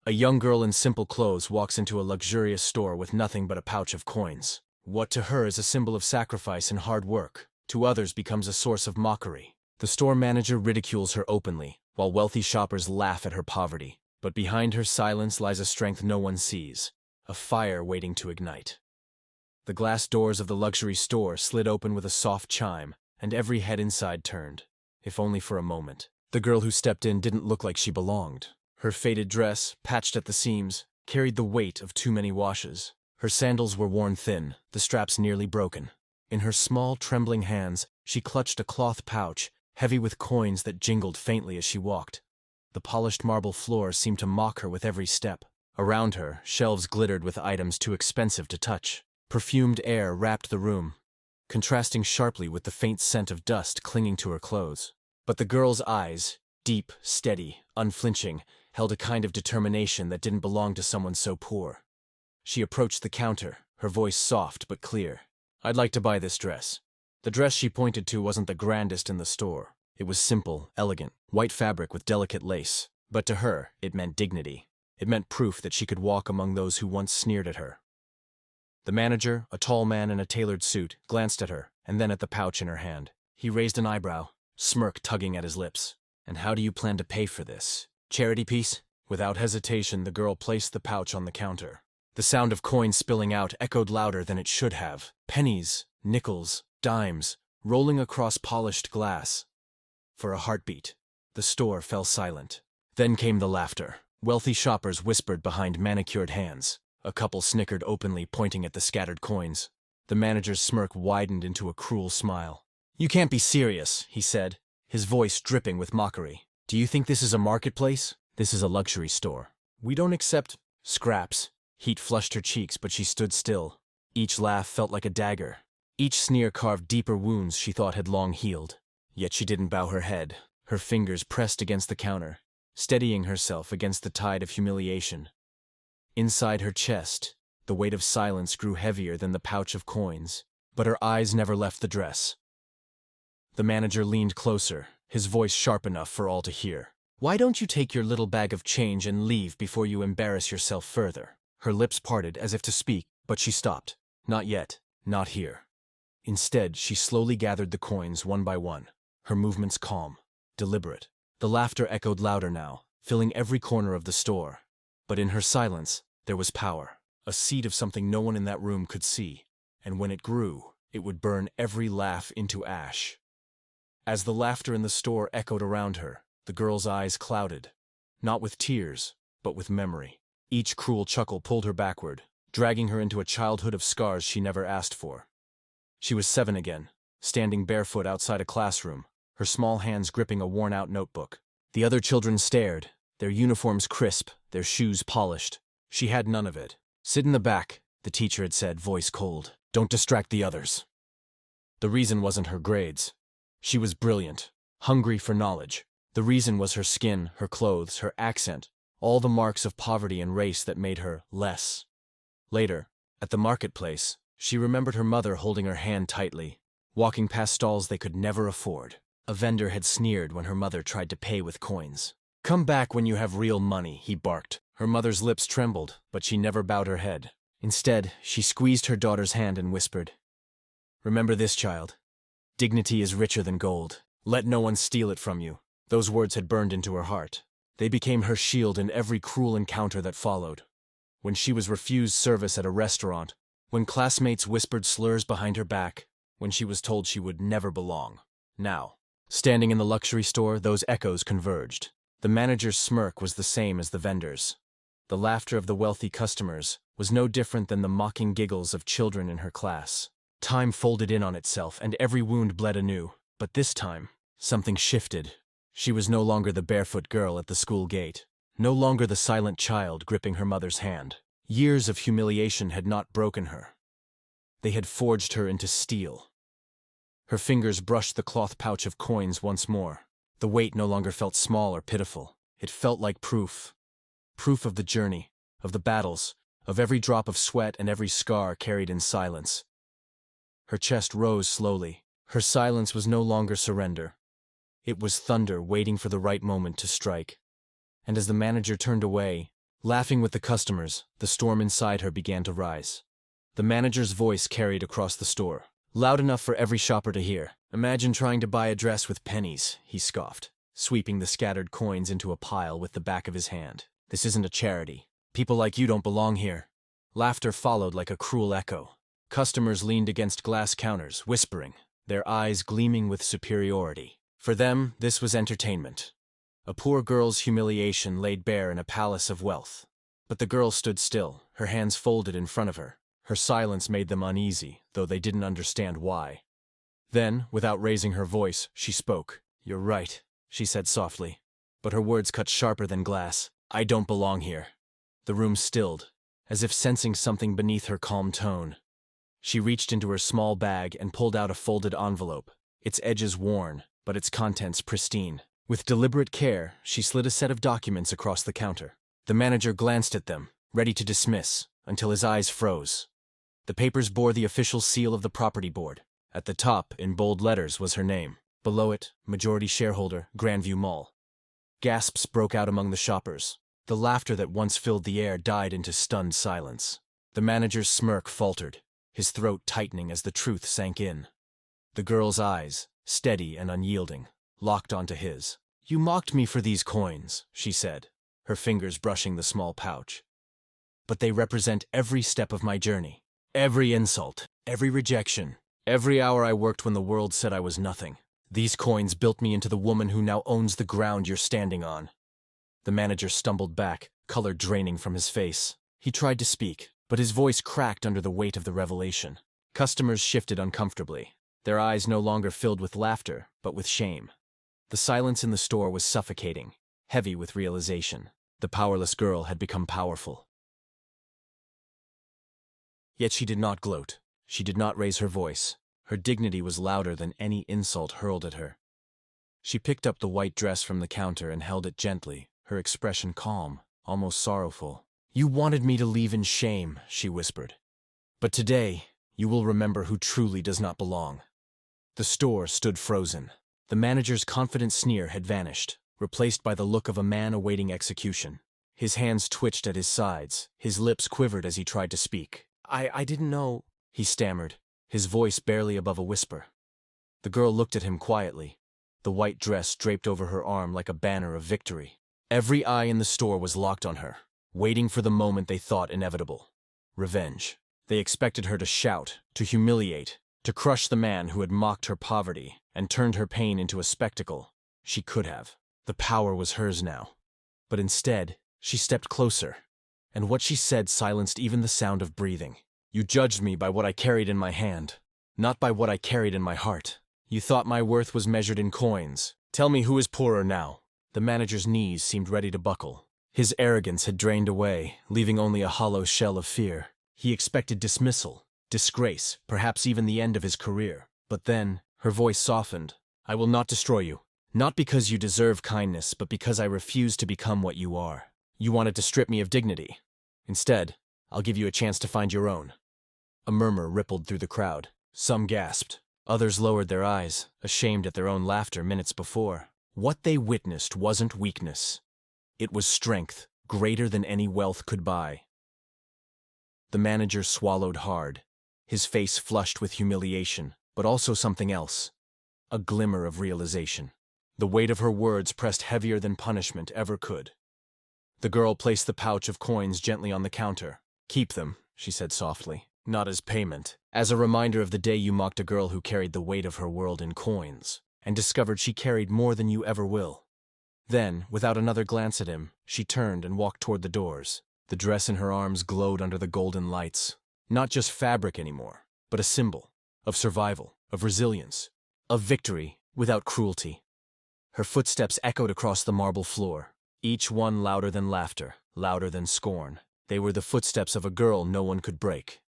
A young girl in simple clothes walks into a luxurious store with nothing but a pouch of coins. What to her is a symbol of sacrifice and hard work, to others becomes a source of mockery. The store manager ridicules her openly, while wealthy shoppers laugh at her poverty. But behind her silence lies a strength no one sees, a fire waiting to ignite. The glass doors of the luxury store slid open with a soft chime, and every head inside turned, if only for a moment. The girl who stepped in didn't look like she belonged. Her faded dress, patched at the seams, carried the weight of too many washes. Her sandals were worn thin, the straps nearly broken. In her small, trembling hands, she clutched a cloth pouch, heavy with coins that jingled faintly as she walked. The polished marble floor seemed to mock her with every step. Around her, shelves glittered with items too expensive to touch. Perfumed air wrapped the room, contrasting sharply with the faint scent of dust clinging to her clothes. But the girl's eyes, deep, steady, unflinching, held a kind of determination that didn't belong to someone so poor. She approached the counter, her voice soft but clear. "I'd like to buy this dress." The dress she pointed to wasn't the grandest in the store. It was simple, elegant, white fabric with delicate lace. But to her, it meant dignity. It meant proof that she could walk among those who once sneered at her. The manager, a tall man in a tailored suit, glanced at her, and then at the pouch in her hand. He raised an eyebrow, smirk tugging at his lips. "And how do you plan to pay for this? Charity piece?" Without hesitation, the girl placed the pouch on the counter. The sound of coins spilling out echoed louder than it should have. Pennies, nickels, dimes, rolling across polished glass. For a heartbeat, the store fell silent. Then came the laughter. Wealthy shoppers whispered behind manicured hands. A couple snickered openly, pointing at the scattered coins. The manager's smirk widened into a cruel smile. "You can't be serious," he said, his voice dripping with mockery. "Do you think this is a marketplace? This is a luxury store. We don't accept scraps." Heat flushed her cheeks, but she stood still. Each laugh felt like a dagger. Each sneer carved deeper wounds she thought had long healed. Yet she didn't bow her head. Her fingers pressed against the counter, steadying herself against the tide of humiliation. Inside her chest, the weight of silence grew heavier than the pouch of coins, but her eyes never left the dress. The manager leaned closer, his voice sharp enough for all to hear. "Why don't you take your little bag of change and leave before you embarrass yourself further?" Her lips parted as if to speak, but she stopped. Not yet, not here. Instead, she slowly gathered the coins one by one, her movements calm, deliberate. The laughter echoed louder now, filling every corner of the store. But in her silence, there was power, a seed of something no one in that room could see, and when it grew, it would burn every laugh into ash. As the laughter in the store echoed around her, the girl's eyes clouded, not with tears, but with memory. Each cruel chuckle pulled her backward, dragging her into a childhood of scars she never asked for. She was 7 again, standing barefoot outside a classroom, her small hands gripping a worn-out notebook. The other children stared, their uniforms crisp, their shoes polished. She had none of it. "Sit in the back," the teacher had said, voice cold. "Don't distract the others." The reason wasn't her grades. She was brilliant, hungry for knowledge. The reason was her skin, her clothes, her accent, all the marks of poverty and race that made her less. Later, at the marketplace, she remembered her mother holding her hand tightly, walking past stalls they could never afford. A vendor had sneered when her mother tried to pay with coins. "Come back when you have real money," he barked. Her mother's lips trembled, but she never bowed her head. Instead, she squeezed her daughter's hand and whispered, "Remember this, child. Dignity is richer than gold. Let no one steal it from you." Those words had burned into her heart. They became her shield in every cruel encounter that followed. When she was refused service at a restaurant, when classmates whispered slurs behind her back, when she was told she would never belong. Now, standing in the luxury store, those echoes converged. The manager's smirk was the same as the vendor's. The laughter of the wealthy customers was no different than the mocking giggles of children in her class. Time folded in on itself, and every wound bled anew. But this time, something shifted. She was no longer the barefoot girl at the school gate, no longer the silent child gripping her mother's hand. Years of humiliation had not broken her. They had forged her into steel. Her fingers brushed the cloth pouch of coins once more. The weight no longer felt small or pitiful. It felt like proof. Proof of the journey, of the battles, of every drop of sweat and every scar carried in silence. Her chest rose slowly. Her silence was no longer surrender. It was thunder waiting for the right moment to strike. And as the manager turned away, Laughing with the customers, the storm inside her began to rise. The manager's voice carried across the store, loud enough for every shopper to hear. "Imagine trying to buy a dress with pennies," he scoffed, sweeping the scattered coins into a pile with the back of his hand. "This isn't a charity. People like you don't belong here." Laughter followed like a cruel echo. Customers leaned against glass counters, whispering, their eyes gleaming with superiority. For them, this was entertainment. A poor girl's humiliation laid bare in a palace of wealth. But the girl stood still, her hands folded in front of her. Her silence made them uneasy, though they didn't understand why. Then, without raising her voice, she spoke. "You're right," she said softly. But her words cut sharper than glass. "I don't belong here." The room stilled, as if sensing something beneath her calm tone. She reached into her small bag and pulled out a folded envelope, its edges worn, but its contents pristine. With deliberate care, she slid a set of documents across the counter. The manager glanced at them, ready to dismiss, until his eyes froze. The papers bore the official seal of the property board. At the top, in bold letters, was her name. Below it, majority shareholder, Grandview Mall. Gasps broke out among the shoppers. The laughter that once filled the air died into stunned silence. The manager's smirk faltered, his throat tightening as the truth sank in. The girl's eyes, steady and unyielding, locked onto his. "You mocked me for these coins," she said, her fingers brushing the small pouch. "But they represent every step of my journey. Every insult, every rejection, every hour I worked when the world said I was nothing. These coins built me into the woman who now owns the ground you're standing on." The manager stumbled back, color draining from his face. He tried to speak, but his voice cracked under the weight of the revelation. Customers shifted uncomfortably, their eyes no longer filled with laughter, but with shame. The silence in the store was suffocating, heavy with realization. The powerless girl had become powerful. Yet she did not gloat. She did not raise her voice. Her dignity was louder than any insult hurled at her. She picked up the white dress from the counter and held it gently, her expression calm, almost sorrowful. "You wanted me to leave in shame," she whispered. "But today, you will remember who truly does not belong." The store stood frozen. The manager's confident sneer had vanished, replaced by the look of a man awaiting execution. His hands twitched at his sides, his lips quivered as he tried to speak. I didn't know," he stammered, his voice barely above a whisper. The girl looked at him quietly, the white dress draped over her arm like a banner of victory. Every eye in the store was locked on her, waiting for the moment they thought inevitable. Revenge. They expected her to shout, to humiliate, to crush the man who had mocked her poverty and turned her pain into a spectacle. She could have. The power was hers now. But instead, she stepped closer, and what she said silenced even the sound of breathing. "You judged me by what I carried in my hand, not by what I carried in my heart. You thought my worth was measured in coins. Tell me who is poorer now." The manager's knees seemed ready to buckle. His arrogance had drained away, leaving only a hollow shell of fear. He expected dismissal, disgrace, perhaps even the end of his career. But then, her voice softened. "I will not destroy you. Not because you deserve kindness, but because I refuse to become what you are. You wanted to strip me of dignity. Instead, I'll give you a chance to find your own." A murmur rippled through the crowd. Some gasped. Others lowered their eyes, ashamed at their own laughter minutes before. What they witnessed wasn't weakness. It was strength, greater than any wealth could buy. The manager swallowed hard, his face flushed with humiliation, but also something else. A glimmer of realization. The weight of her words pressed heavier than punishment ever could. The girl placed the pouch of coins gently on the counter. "Keep them," she said softly, "not as payment. As a reminder of the day you mocked a girl who carried the weight of her world in coins, and discovered she carried more than you ever will." Then, without another glance at him, she turned and walked toward the doors. The dress in her arms glowed under the golden lights. Not just fabric anymore, but a symbol of survival, of resilience, of victory without cruelty. Her footsteps echoed across the marble floor, each one louder than laughter, louder than scorn. They were the footsteps of a girl no one could break,